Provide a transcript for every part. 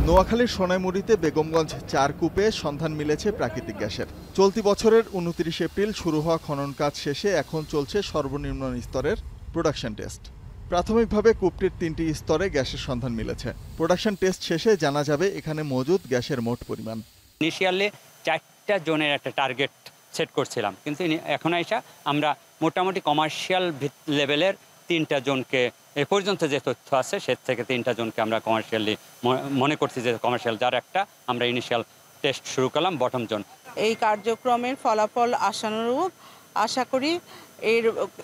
নোয়াখালীর সোনাইমুড়িতে বেগমগঞ্জ ৪ কূপে সন্ধান মিলেছে প্রাকৃতিক গ্যাসের। চলতি বছরের ২৯ এপ্রিল শুরু হওয়া খনন কাজ শেষে এখন চলছে সর্বনিম্ন স্তরের প্রোডাকশন টেস্ট। প্রাথমিকভাবে কূপটির ৩টি স্তরে গ্যাসের সন্ধান মিলেছে। প্রোডাকশন টেস্ট শেষে জানা যাবে এখানে মজুদ গ্যাসের মোট পরিমাণ। ইনিশিয়ালি ৪টা জোনের একটা টার্গেট সেট করছিলাম, কিন্তু এখন আইসা আমরা মোটামুটি কমার্শিয়াল লেভেলের ৩টা জোনকে এ পর্যন্ত যে তথ্য আছে সে থেকে ৩টা জোনকে আমরা কমার্শিয়ালি মনে করছি যে কমার্শিয়াল, যার একটা আমরা ইনিশিয়াল টেস্ট শুরু করলাম বটম জোন। এই কার্যক্রমের ফলাফল আশানুরূপ। আশা করি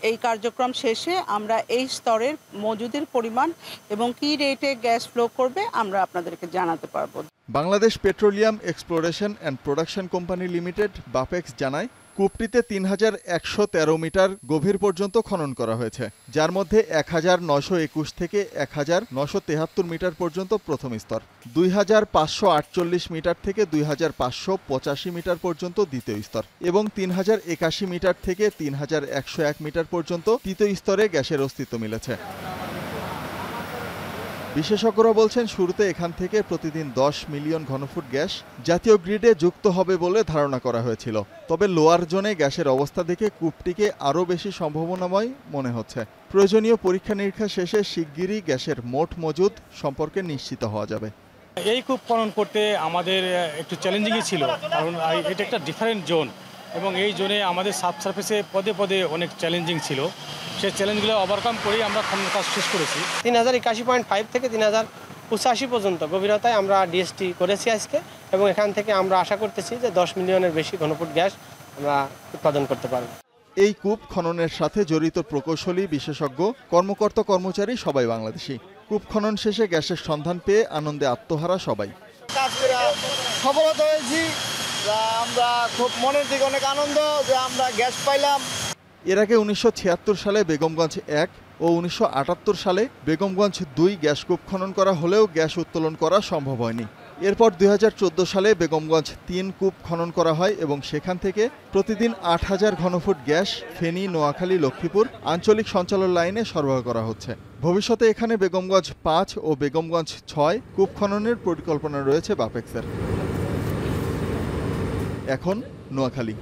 এই কার্যক্রম শেষে আমরা এই স্তরের মজুদের পরিমাণ এবং কী রেটে গ্যাস ফ্লো করবে আমরা আপনাদেরকে জানাতে পারবো। Bangladesh petroleum exploration and production company limited Bapex জানায়, কূপটিতে ৩,১১৩ মিটার গভীর পর্যন্ত খনন করা হয়েছে, যার মধ্যে ১,৯২১ থেকে ১,৯৭৩ মিটার পর্যন্ত প্রথম স্তর, ২,৫৪৮ মিটার থেকে ২,৫৮৫ মিটার পর্যন্ত দ্বিতীয় স্তর এবং ৩,০৮১ মিটার থেকে ৩,১০১ মিটার পর্যন্ত তৃতীয় স্তরে গ্যাসের অস্তিত্ব মিলেছে। বিশেষজ্ঞরা বলছেন, শুরুতে এখান থেকে প্রতিদিন ১০ মিলিয়ন ঘনফুট গ্যাস জাতীয় গ্রিডে যুক্ত হবে বলে ধারণা করা হয়েছিল। তবে লোয়ার জোনে গ্যাসের অবস্থা দেখে কূপটিকে আরও বেশি সম্ভাবনাময় মনে হচ্ছে। প্রয়োজনীয় পরীক্ষা নিরীক্ষা শেষে শিগগিরই গ্যাসের মোট মজুদ সম্পর্কে নিশ্চিত হওয়া যাবে। এই কূপ খনন করতে আমাদের একটু চ্যালেঞ্জিংই ছিল, কারণ এটা একটা ডিফারেন্ট জোন এবং এই জোনে আমাদের সাবসারফেসে পদে পদে অনেক চ্যালেঞ্জিং ছিল। সেই চ্যালেঞ্জগুলো ওভারকাম করেই আমরা খনন কাজ শেষ করেছি। ৩,০৮১.৫ থেকে ৩,০৮৫ পর্যন্ত গভীরতায় আমরা ডিএসটি করেছি আজকে, এবং এখান থেকে আমরা আশা করতেছি যে ১০ মিলিয়নের বেশি ঘনফুট গ্যাস আমরা উৎপাদন করতে পারব। এই কূপ খননের সাথে জড়িত প্রকৌশলী, বিশেষজ্ঞ, কর্মকর্তা কর্মচারী সবাই বাংলাদেশি। কূপ খনন শেষে গ্যাসের সন্ধান পেয়ে আনন্দে আত্মহারা সবাই। সফলতা হয়েছি, আমরা খুব মনের দিকে অনেক আনন্দ যে আমরা গ্যাস পাইলাম। এর আগে ১৯৭৬ সালে বেগমগঞ্জ ১ ও ১৯৭৮ সালে বেগমগঞ্জ ২ গ্যাস কূপ খনন করা হলেও গ্যাস উত্তোলন করা সম্ভব হয়নি। এরপর ২০১৪ সালে বেগমগঞ্জ ৩ কূপ খনন করা হয় এবং সেখান থেকে প্রতিদিন ৮,০০০ ঘনফুট গ্যাস ফেনী, নোয়াখালী, লক্ষ্মীপুর আঞ্চলিক সঞ্চালন লাইনে সরবরাহ করা হচ্ছে। ভবিষ্যতে এখানে বেগমগঞ্জ ৫ ও বেগমগঞ্জ ৬ কূপ খননের পরিকল্পনা রয়েছে বাপেক্সের। এখন নোয়াখালী।